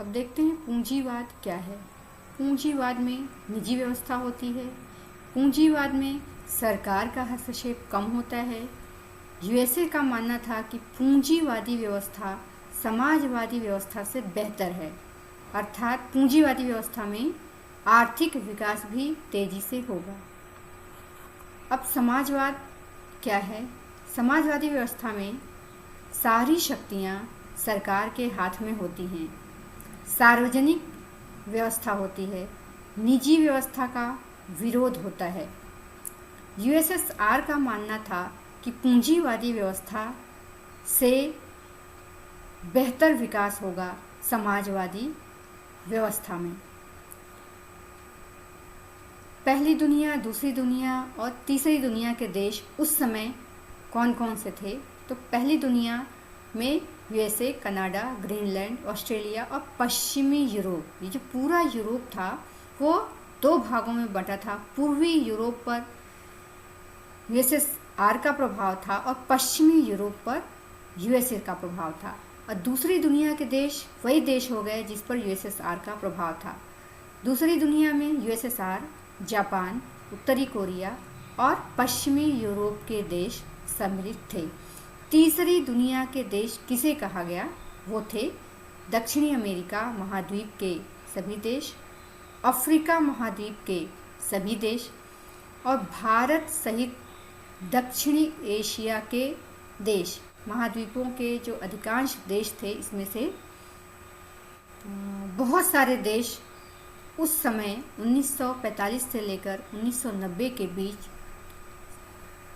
अब देखते हैं पूंजीवाद क्या है। पूंजीवाद में निजी व्यवस्था होती है। पूंजीवाद में सरकार का हस्तक्षेप कम होता है। यूएसए का मानना था कि पूंजीवादी व्यवस्था समाजवादी व्यवस्था से बेहतर है, अर्थात पूंजीवादी व्यवस्था में आर्थिक विकास भी तेजी से होगा। अब समाजवाद क्या है? समाजवादी व्यवस्था में सारी शक्तियां सरकार के हाथ में होती हैं। सार्वजनिक व्यवस्था होती है, निजी व्यवस्था का विरोध होता है। यूएसएसआर का मानना था कि पूंजीवादी व्यवस्था से बेहतर विकास होगा समाजवादी व्यवस्था में। पहली दुनिया, दूसरी दुनिया और तीसरी दुनिया के देश उस समय कौन कौन से थे? तो पहली दुनिया में यूएसए, कनाडा, ग्रीनलैंड, ऑस्ट्रेलिया और पश्चिमी यूरोप, ये जो पूरा यूरोप था वो दो भागों में बंटा था। पूर्वी यूरोप पर यूएसएसआर का प्रभाव था और पश्चिमी यूरोप पर यूएसए का प्रभाव था। और दूसरी दुनिया के देश वही देश हो गए जिस पर यूएसएसआर का प्रभाव था। दूसरी दुनिया में यूएसएसआर, जापान, उत्तरी कोरिया और पश्चिमी यूरोप के देश सम्मिलित थे। तीसरी दुनिया के देश किसे कहा गया? वो थे दक्षिणी अमेरिका महाद्वीप के सभी देश, अफ्रीका महाद्वीप के सभी देश और भारत सहित दक्षिणी एशिया के देश। महाद्वीपों के जो अधिकांश देश थे, इसमें से बहुत सारे देश उस समय 1945 से लेकर 1990 के बीच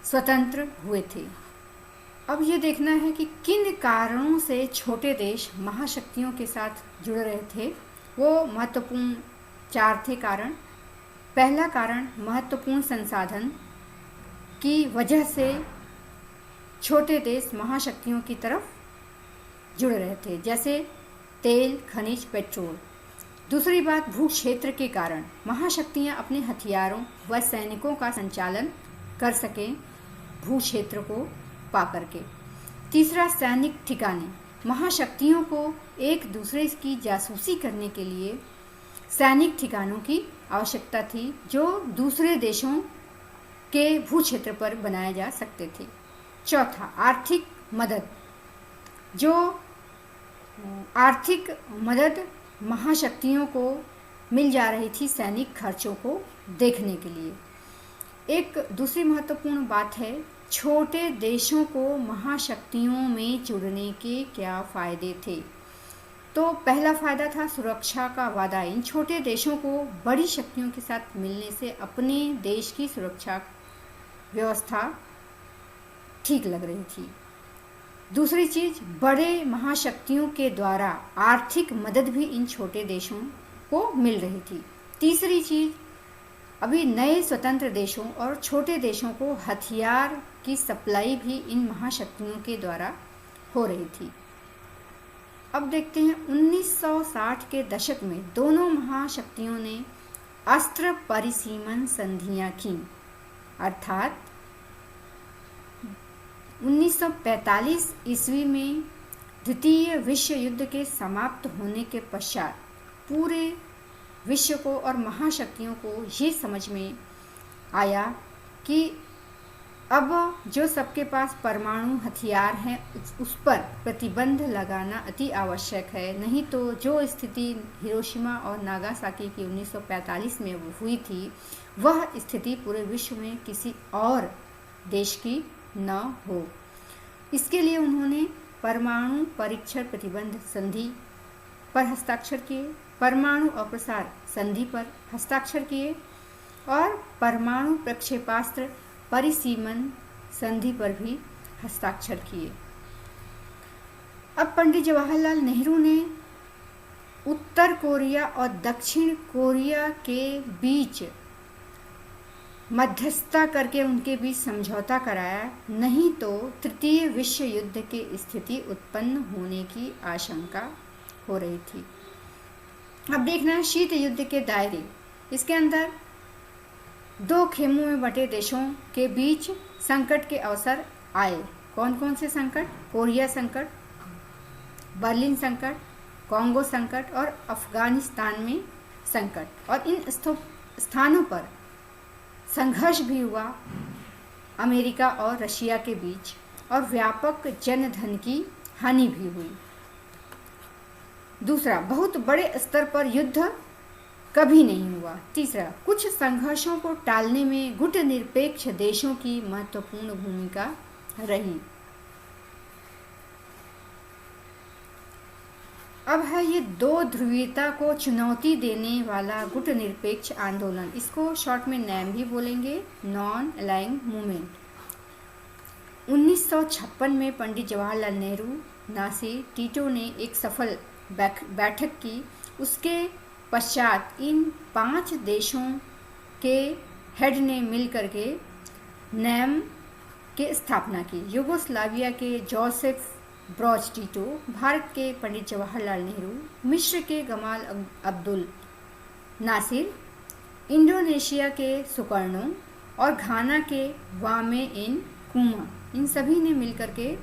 स्वतंत्र हुए थे। अब ये देखना है कि किन कारणों से छोटे देश महाशक्तियों के साथ जुड़ रहे थे। वो महत्वपूर्ण 4 थे कारण। पहला कारण, महत्वपूर्ण संसाधन की वजह से छोटे देश महाशक्तियों की तरफ जुड़ रहे थे, जैसे तेल, खनिज, पेट्रोल। दूसरी बात, भू क्षेत्र के कारण महाशक्तियां अपने हथियारों व सैनिकों का संचालन कर सकें भू क्षेत्र को पा करके। तीसरा, सैनिक ठिकाने। महाशक्तियों को एक दूसरे की जासूसी करने के लिए सैनिक ठिकानों की आवश्यकता थी जो दूसरे देशों के भू क्षेत्र पर बनाए जा सकते थे। चौथा, आर्थिक मदद। जो आर्थिक मदद महाशक्तियों को मिल जा रही थी सैनिक खर्चों को देखने के लिए। एक दूसरी महत्वपूर्ण बात है, छोटे देशों को महाशक्तियों में जुड़ने के क्या फायदे थे? तो पहला फायदा था सुरक्षा का वादा। इन छोटे देशों को बड़ी शक्तियों के साथ मिलने से अपने देश की सुरक्षा व्यवस्था ठीक लग रही थी। दूसरी चीज, बड़े महाशक्तियों के द्वारा आर्थिक मदद भी इन छोटे देशों को मिल रही थी। तीसरी चीज, अभी नए स्वतंत्र देशों और छोटे देशों को हथियार की सप्लाई भी इन महाशक्तियों के द्वारा हो रही थी। अब देखते हैं 1960 के दशक में दोनों महाशक्तियों ने अस्त्र परिसीमन संधियां की, अर्थात 1945 ईस्वी में द्वितीय विश्व युद्ध के समाप्त होने के पश्चात पूरे विश्व को और महाशक्तियों को ये समझ में आया कि अब जो सबके पास परमाणु हथियार हैं उस पर प्रतिबंध लगाना अति आवश्यक है। नहीं तो जो स्थिति हिरोशिमा और नागासाकी की 1945 में हुई थी, वह स्थिति पूरे विश्व में किसी और देश की न हो। इसके लिए उन्होंने परमाणु परीक्षण प्रतिबंध संधि पर हस्ताक्षर किए, परमाणु अप्रसार संधि पर हस्ताक्षर किए और परमाणु प्रक्षेपास्त्र परिसीमन संधि पर भी हस्ताक्षर किए। अब पंडित जवाहरलाल नेहरू ने उत्तर कोरिया और दक्षिण कोरिया के बीच मध्यस्थता करके उनके बीच समझौता कराया, नहीं तो तृतीय विश्व युद्ध की स्थिति उत्पन्न होने की आशंका हो रही थी। अब देखना है शीत युद्ध के दायरे। इसके अंदर दो खेमों में बटे देशों के बीच संकट के अवसर आए। कौन कौन से संकट? कोरिया संकट, बर्लिन संकट कॉन्गो संकट और अफगानिस्तान में संकट, और इन स्थानों पर संघर्ष भी हुआ अमेरिका और रशिया के बीच, और व्यापक जनधन की हानि भी हुई। दूसरा, बहुत बड़े स्तर पर युद्ध कभी नहीं हुआ। तीसरा, कुछ संघर्षों को टालने में गुटनिरपेक्ष देशों की महत्वपूर्ण भूमिका रही। अब है ये दो ध्रुवीयता को चुनौती देने वाला गुटनिरपेक्ष आंदोलन, इसको शॉर्ट में नैम भी बोलेंगे, नॉन अलाइंग मूवमेंट। 1956 में पंडित जवाहरलाल नेहरू, नासिर टीटो ने एक सफल बैठक की। उसके पश्चात इन 5 देशों के हेड ने मिलकर के नैम के स्थापना की। यूगोस्लाविया के जोसेफ ब्रोज टीटो, भारत के पंडित जवाहरलाल नेहरू, मिस्र के गमाल अब्दुल नासिर, इंडोनेशिया के सुकर्णो और घाना के वामे नक्रुमा, इन सभी ने मिलकर के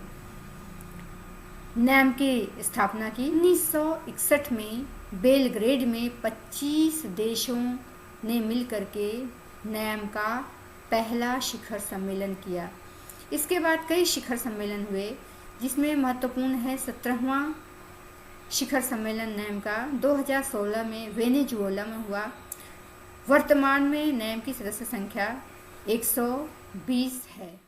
नैम की स्थापना की। 1961 में बेलग्रेड में 25 देशों ने मिलकर के नैम का पहला शिखर सम्मेलन किया। इसके बाद कई शिखर सम्मेलन हुए, जिसमें महत्वपूर्ण है 17वां शिखर सम्मेलन नैम का 2016 में वेनेजुएला में हुआ। वर्तमान में नैम की सदस्य संख्या 120 है।